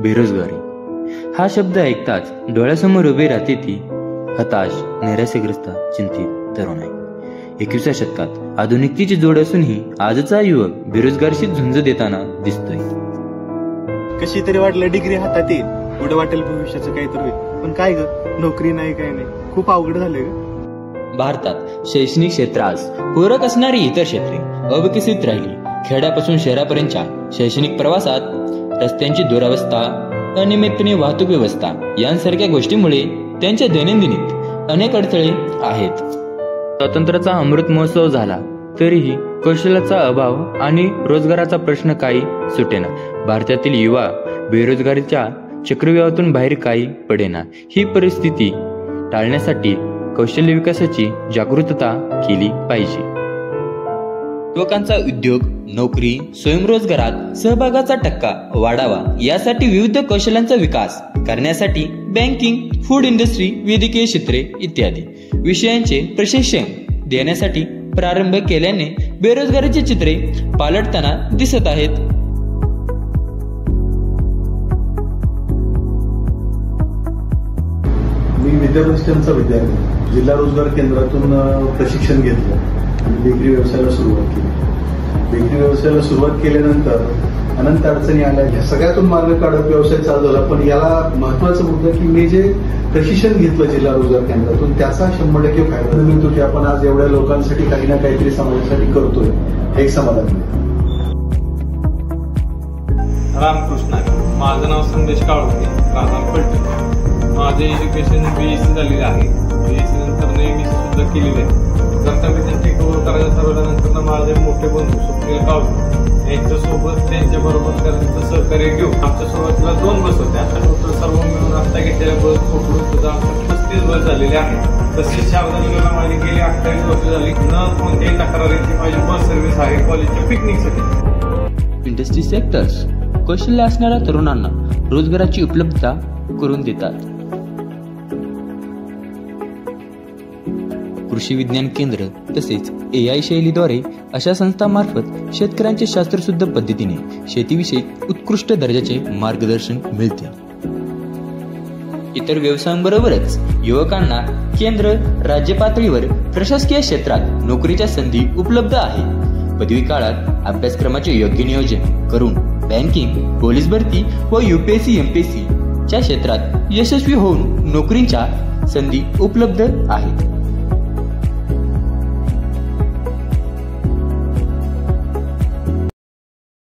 बेरोजगारी हा शब्द ऐकताच डोळ्यासमोर उभी राहते ती हताश, नैराश्यग्रस्त, चिंतित तरुण आहे. 21व्या शतकात आधुनिकतेची जोड असूनही आजचा युवक बेरोजगारीशी झुंज देताना दिसतोय. कशी तरी वाटलं डिग्री हातात येईल, पुढे वाटेल भविष्याचं काहीतरी होईल, पण काय ग, नोकरी नाही, काय नाही, खूप अवघड झालंय ग. भारतात शैक्षणिक क्षेत्रास पूरक असणारी इतर क्षेत्रे अविकसित राहिली. खेड्यापासून शहरापर्यंतच्या शैक्षणिक प्रवासात रस्त्यांची दुरावस्था, अनियमितपणे वाहतूक व्यवस्था यांसारख्या गोष्टीमुळे त्यांच्या दैनंदिनीत अनेक अडथळे आहेत. स्वातंत्र्याचा अमृत महोत्सव झाला तरीही कौशल्याचा अभाव आणि रोजगाराचा प्रश्न काही सुटेना. भारतातील युवा बेरोजगारीच्या चक्रव्यूहातून बाहेर काही पडेना. ही परिस्थिती टाळण्यासाठी कौशल्य विकासाची जागृतता केली पाहिजे. युवकांचा उद्योग, नोकरी, स्वयंरोजगारात सहभागाचा टक्का वाढावा यासाठी विविध कौशल्यांचा विकास करण्यासाठी बँकिंग, फूड इंडस्ट्री, वैद्यकीय क्षेत्रे इत्यादी विषयांचे प्रशिक्षण देण्यासाठी प्रारंभ केल्याने बेरोजगारीचे चित्रे पालटताना दिसत आहेत. मी विद्याभूषणचा विद्यार्थी जिल्हा रोजगार केंद्रातून प्रशिक्षण घेतलं आणि बेकरी व्यवसायाला सुरुवात केली. बेकरी व्यवसायाला सुरुवात केल्यानंतर अनंत अडचणी आल्या. या सगळ्यातून मार्ग काढत व्यवसाय चालू झाला. पण याला महत्वाचा मुद्दा की मी जे प्रशिक्षण घेतलं जिल्हा रोजगार केंद्रातून त्याचा 100% फायदा मिळतो की आपण आज एवढ्या लोकांसाठी काही ना काहीतरी समाजासाठी करतोय, हे एक समाधान मिळतं. रामकृष्ण, माझं नाव संदेश काळोखे, राहणार फलटण. माझे एज्युकेशन BSc झालेले आहे. BSc नंतर MSc सुद्धा केलेले आहे. कर्तव्य टेक ओव्हर करायला ठरवल्यानंतर माझे मोठे बंधू सुप्रिया काळोखे यांच्यासोबत त्यांच्याबरोबर त्यांचं सहकार्य घेऊन आमच्या सुरुवातीला 2 बस होत्या. टोटल सर्व मिळून आता घेतलेल्या बस पकडून सुद्धा 35 बस झालेले आहेत. तसेच शारदा माझी गेली 28 वर्ष झाली न कोणत्याही तक्रारीची माझी बस सर्व्हिस आहे कॉलेजच्या पिकनिकसाठी. इंडस्ट्री सेक्टर्स कौशल्य असणाऱ्या तरुणांना रोजगाराची उपलब्धता करून देतात. कृषी विज्ञान केंद्र तसेच AI शैलीद्वारे अशा संस्थांमार्फत शेतकऱ्यांच्या शास्त्रशुद्ध पद्धतीने शेतीविषयी उत्कृष्ट दर्जाचे मार्गदर्शन मिळते. इतर व्यवसायांबरोबरच युवकांना केंद्र, राज्य पातळीवर प्रशासकीय क्षेत्रात नोकरीच्या संधी उपलब्ध आहेत. पदवी काळात अभ्यासक्रमाचे योग्य नियोजन करून बँकिंग, पोलीस भरती व UPSC, MPSC च्या क्षेत्रात यशस्वी होऊन नोकरीच्या संधी उपलब्ध आहेत.